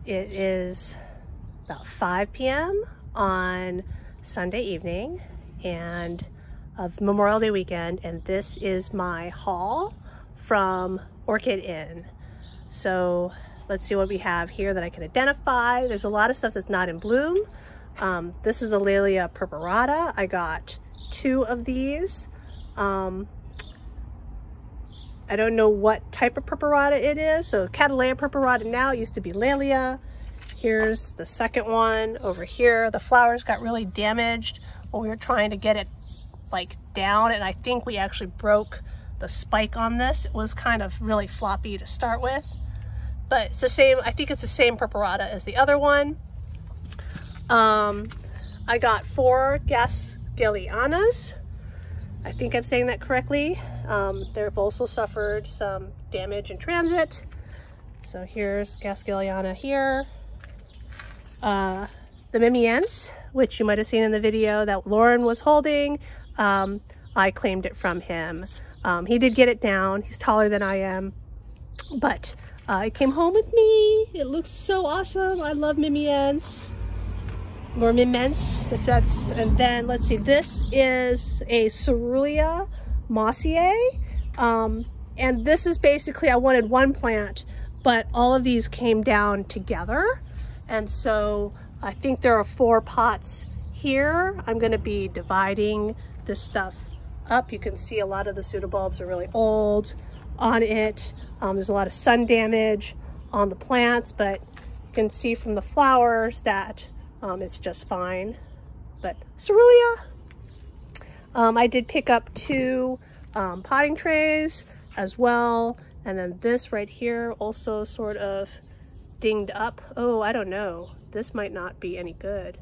It is about 5 p.m. on Sunday evening and of Memorial Day weekend, and this is my haul from Orchid Inn. So let's see what we have here that I can identify. There's a lot of stuff that's not in bloom. This is a Laelia purpurata. I got 2 of these. I don't know what type of purpurata it is. So Cattleya purpurata now, it used to be Laelia. Here's the second one over here. The flowers got really damaged when we were trying to get it like down, and I think we actually broke the spike on this. It was kind of really floppy to start with, but it's the same. I think it's the same purpurata as the other one. I got 4 Gaskelianas. I think I'm saying that correctly. They've also suffered some damage in transit. So here's Gaskeliana here. The Mimiense, which you might have seen in the video that Lauren was holding, I claimed it from him. He did get it down. He's taller than I am, but it came home with me. It looks so awesome. I love Mimiense. Or Mimence, if that's, and then let's see, this is a Cerulean Mossier, and this is basically, I wanted one plant, but all of these came down together, and so I think there are 4 pots here. I'm going to be dividing this stuff up. You can see a lot of the pseudobulbs are really old on it. There's a lot of sun damage on the plants, but you can see from the flowers that it's just fine. But Cerulean. I did pick up 2 potting trays as well, and then this right here also sort of dinged up. Oh, I don't know, this might not be any good.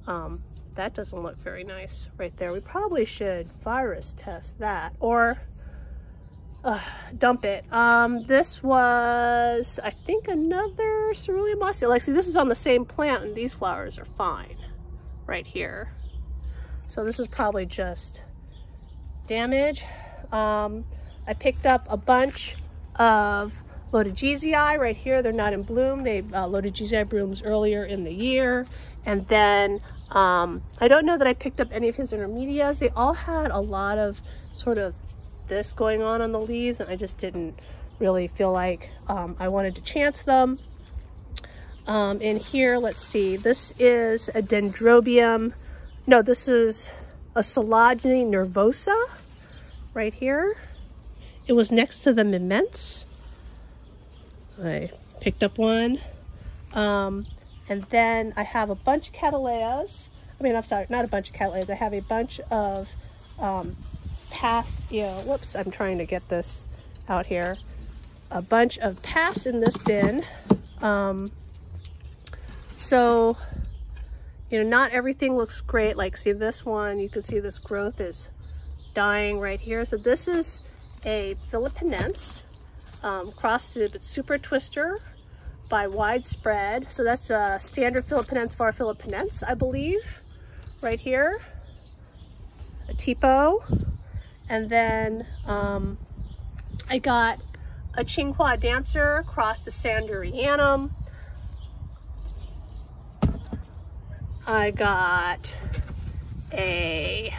That doesn't look very nice right there. We probably should virus test that or dump it. This was, I think, another Cerulean Mossier. Like, see, this is on the same plant and these flowers are fine right here. So this is probably just damage. I picked up a bunch of Lodogesii right here. They're not in bloom. They Lodogesii blooms earlier in the year. And then I don't know that I picked up any of his intermedias. They all had a lot of sort of this going on the leaves, and I just didn't really feel like I wanted to chance them. In here, let's see, this is a Dendrobium. No, this is a Sologeny nervosa right here. It was next to the Mimence. I picked up one. And then I have a bunch of Cattleyas. I mean, I'm sorry, not a bunch of Cattleyas. I have a bunch of whoops, I'm trying to get this out here. A bunch of paths in this bin. So, you know, not everything looks great. Like, see this one, you can see this growth is dying right here. So this is a Philippinense, crossed with Super Twister by Widespread. So that's a standard Philippinense var Philippinense, I believe, right here. A tipo. And then I got a Qinghua Dancer crossed to Sanderianum. I got a,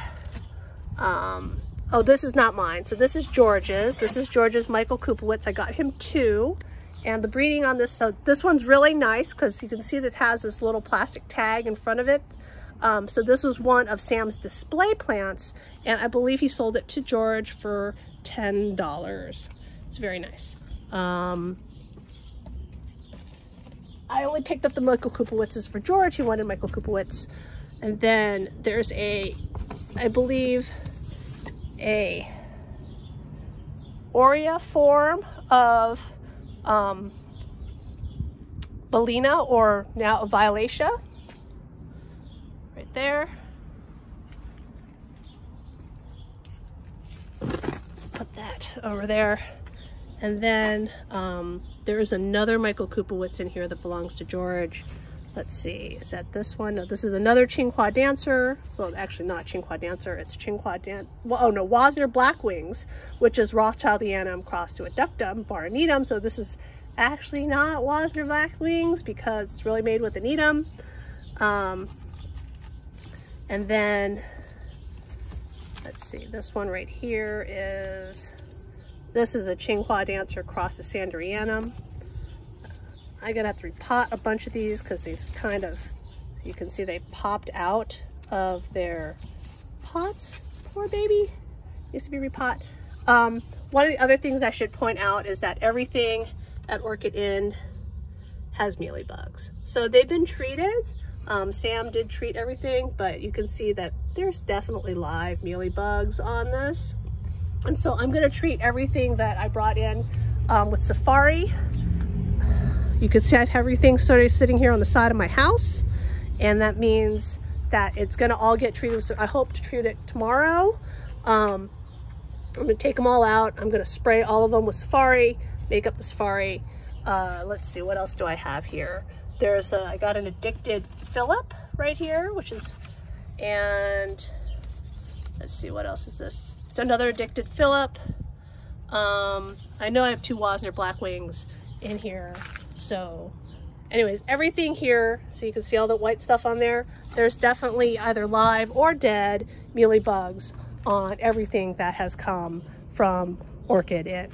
oh, this is not mine. So this is George's. This is George's Michael Kupowitz. I got him 2. And the breeding on this, so this one's really nice because you can see that it has this little plastic tag in front of it. So this was one of Sam's display plants, and I believe he sold it to George for $10. It's very nice. I only picked up the Michael Kupowitzes for George. He wanted Michael Kupowitz. And then there's a, I believe, a Aurea form of Bellina, or now Violaceae. Right there. Put that over there. And then there's another Michael Kupowitz in here that belongs to George. Let's see, is that this one? No, this is another Qinghua Dancer. Well, actually not Qinghua Dancer, it's Qinghua well, oh no, Wasner Blackwings, which is Rothschildianum crossed to Adductum, Varanitum. So this is actually not Wasner Blackwings because it's really made with Anedum. And then, let's see, this one right here this is a Qinghua Dancer cross to Sanderianum. I'm gonna have to repot a bunch of these because they've kind of, you can see they popped out of their pots. Poor baby, needs to be repot. One of the other things I should point out is that everything at Orchid Inn has mealybugs. So they've been treated. Sam did treat everything, but you can see that there's definitely live mealybugs on this. And so I'm gonna treat everything that I brought in with Safari. You can see I have everything sort of sitting here on the side of my house, and that means that it's gonna all get treated. So I hope to treat it tomorrow. I'm gonna take them all out. I'm gonna spray all of them with Safari, make up the Safari. Let's see, what else do I have here? I got an addicted Phillip right here, and let's see, what else is this? It's another addicted Phillip. I know I have 2 Wasner Blackwings in here. So anyways, everything here, so you can see all the white stuff on there. There's definitely either live or dead mealybugs on everything that has come from Orchid Inn.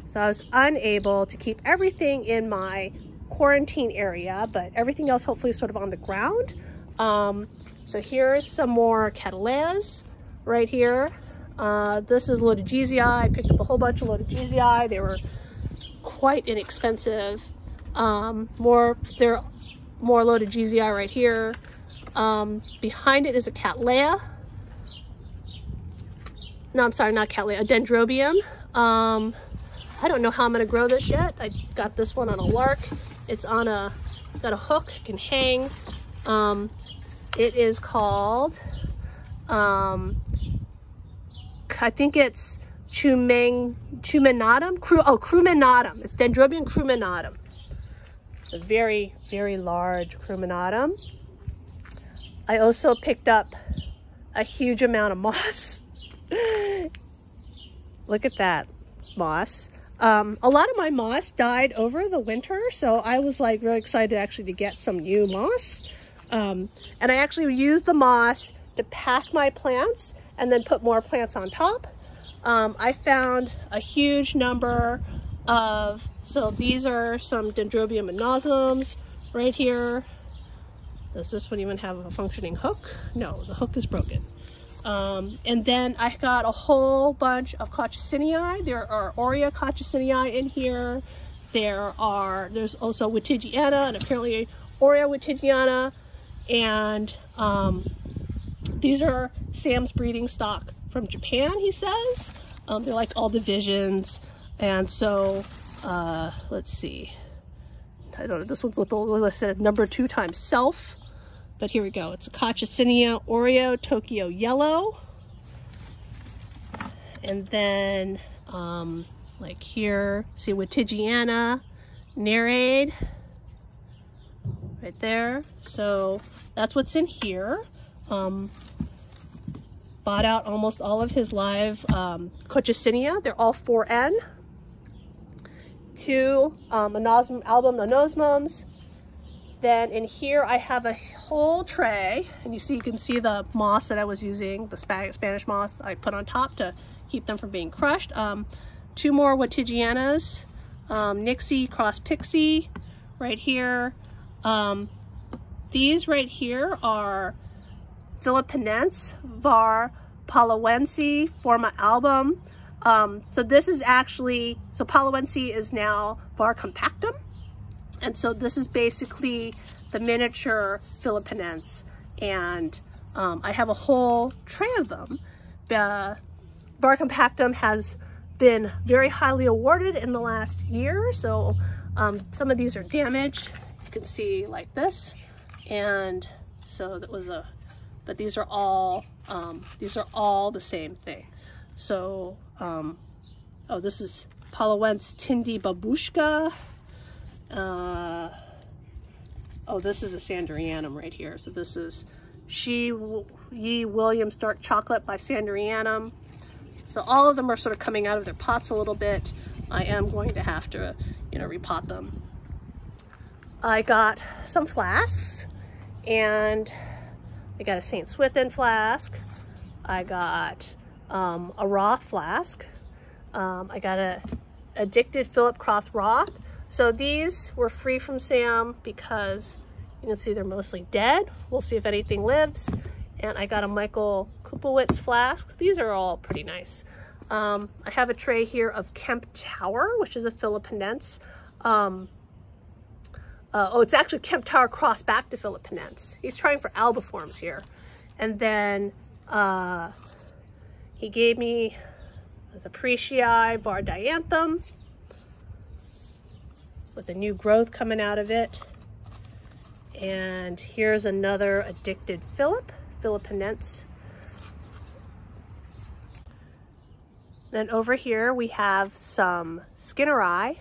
So I was unable to keep everything in my quarantine area, but everything else hopefully is sort of on the ground. So here's some more Cataleas right here. This is Lodogezii. I picked up a whole bunch of Lodogezii. They were quite inexpensive. There are more Lodogezii right here. Behind it is a Cattleya. No, I'm sorry, not Cattleya, a Dendrobium. I don't know how I'm gonna grow this yet. I got this one on a lark. It's on got a hook, it can hang. It is called, I think it's Cruminatum. Cruminatum. It's Dendrobium cruminatum. It's a very, very large Cruminatum. I also picked up a huge amount of moss. Look at that moss. A lot of my moss died over the winter, so I was like really excited actually to get some new moss. And I actually used the moss to pack my plants and then put more plants on top. I found a huge number of, so these are some Dendrobium anosmums right here. Does this one even have a functioning hook? No, the hook is broken. And then I got a whole bunch of Coccinea. There are Aurea Coccinea in here. There's also Wittigiana and apparently Aurea Wittigiana. And these are Sam's breeding stock from Japan, he says. They're like all divisions. And so, let's see. I don't know, this one's listed as number 2 times self. But here we go. It's a Coccinea Oreo Tokyo Yellow. And then, like here, see Wittigiana Nerade right there. So that's what's in here. Bought out almost all of his live Coccinea. They're all 4N. 2 album anosmums. Then in here I have a whole tray, and you can see the moss that I was using, the Spanish moss I put on top to keep them from being crushed. 2 more Wittigianas, Nixie Cross Pixie right here. These right here are Philippinense var Palawense Forma album. So this is actually, so Palawense is now var compactum. And so this is basically the miniature Philippinense, and I have a whole tray of them. Var compactum has been very highly awarded in the last year, so some of these are damaged. You can see like this, and so that was but these are all the same thing. So, oh, this is Palawense Tindi Babushka. Oh, this is a Sanderianum right here. So this is Yi Williams Dark Chocolate by Sanderianum. So all of them are sort of coming out of their pots a little bit. I am going to have to, repot them. I got some flasks, and I got a St. Swithin flask. I got a Roth flask. I got a Addicted Philip Cross Roth. So these were free from Sam because you can see they're mostly dead. We'll see if anything lives. And I got a Michael Kupowitz flask. These are all pretty nice. I have a tray here of Kemp Tower, which is a Philippinense. It's actually Kemp Tower crossed back to Philippinense. He's trying for albiforms here. And then he gave me the Appreciae Vardianthum with a new growth coming out of it. And here's another Addicted Philippinense. Then over here we have some Skinneri.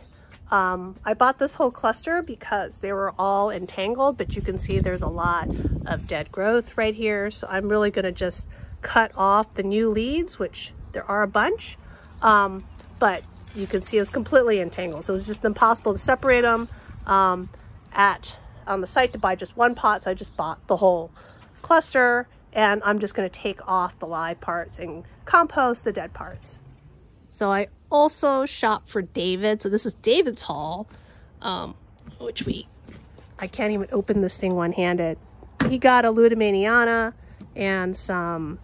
I bought this whole cluster because they were all entangled, but you can see there's a lot of dead growth right here. So I'm really gonna just cut off the new leads, which there are a bunch, but you can see it's completely entangled. So it's just impossible to separate them on the site to buy just one pot. So I just bought the whole cluster, and I'm just gonna take off the live parts and compost the dead parts. So I also shopped for David. So this is David's haul, which I can't even open this thing one-handed. He got a Ludimaniana and some,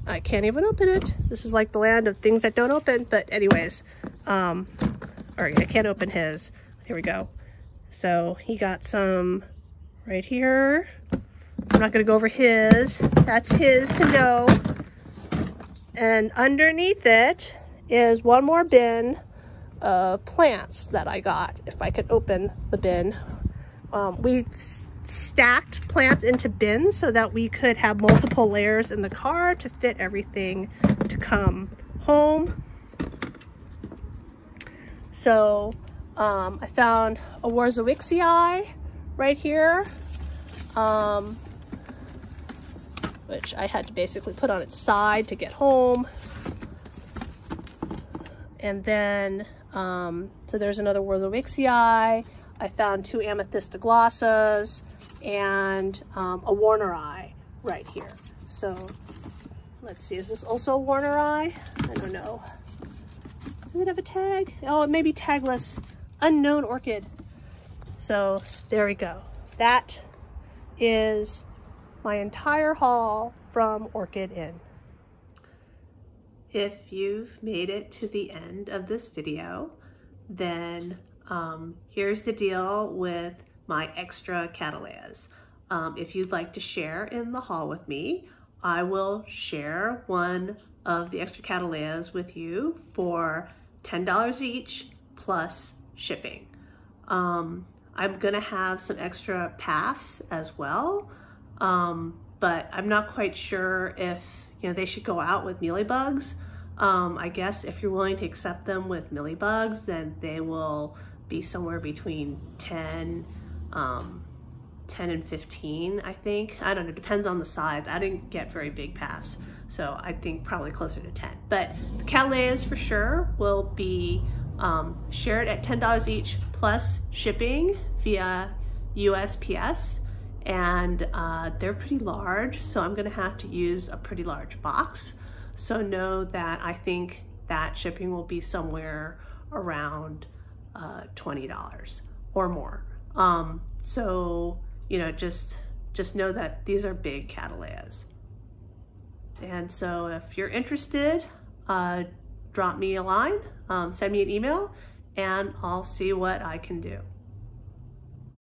I can't even open it. This is like the land of things that don't open, but anyways, all right, I can't open his. Here we go. So he got some right here. I'm not gonna go over his. That's his to know. And underneath it is one more bin of plants that I got. If I could open the bin. We stacked plants into bins so that we could have multiple layers in the car to fit everything to come home. So I found a Warzowixii right here, which I had to basically put on its side to get home. And then, so there's another Warzowixii. I found two Amethystoglossas and a Warneri right here. So let's see, is this also a Warneri? I don't know. Does it have a tag? Oh, it may be tagless. Unknown orchid. So there we go. That is my entire haul from Orchid Inn. If you've made it to the end of this video, then here's the deal with my extra cattleyas. If you'd like to share in the haul with me, I will share one of the extra cattleyas with you for $10 each plus shipping. I'm gonna have some extra paths as well, but I'm not quite sure if they should go out with mealybugs. I guess if you're willing to accept them with mealybugs, then they will be somewhere between 10 and 15, I think. I don't know, depends on the size. I didn't get very big paths, so I think probably closer to 10. But the cattleyas for sure will be shared at $10 each plus shipping via USPS. And they're pretty large, so I'm gonna have to use a pretty large box. So know that I think that shipping will be somewhere around $20 or more. So, just know that these are big cattleyas. And so if you're interested, drop me a line, send me an email, and I'll see what I can do.